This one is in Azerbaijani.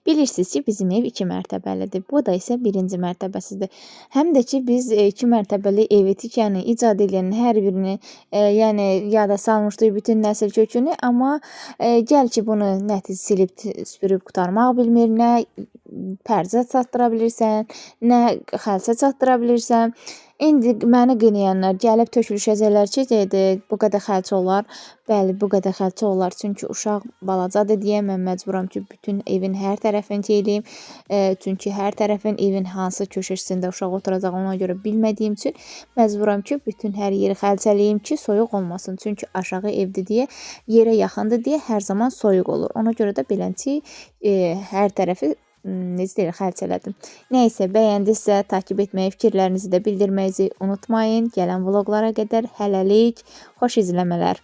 Bilirsiniz ki, bizim ev 2 mərtəbəlidir. Bu da isə 1-ci mərtəbəsidir. Həm də ki, biz 2 mərtəbəli evi tikəni, icad edənin hər birini, yəni yada salmışdıq bütün nəsil kökünü, amma gəl ki, bunu nə silib süpürüb qurtarmaq bilmir, nə pərzə çatdıra bilirsən, nə xalça çatdıra bilirsən. İndi məni qınayanlar gəlib tökülüşəcəklər ki, bu qədər xalça olar. Bəli, bu qədər xalça olar. Çünki uşaq balacadır deyə mən məcburam ki, bütün evin hər tərəfini eləyim. Çünki hər tərəfin evin hansı köşəsində uşaq oturacaq ona görə bilmədiyim üçün məcburam ki, bütün hər yeri xalçalayım ki, soyuq olmasın. Çünki aşağı evdir deyə, yerə yaxındır deyə hər zaman soyuq olur. Ona görə də beləncə hər tərəfi necə deyir, xalçaladım. Nəysə, bəyəndinizsə takib etməyi, fikirlərinizi də bildirməyi unutmayın. Gələn vloqlara qədər hələlik xoş izləmələr.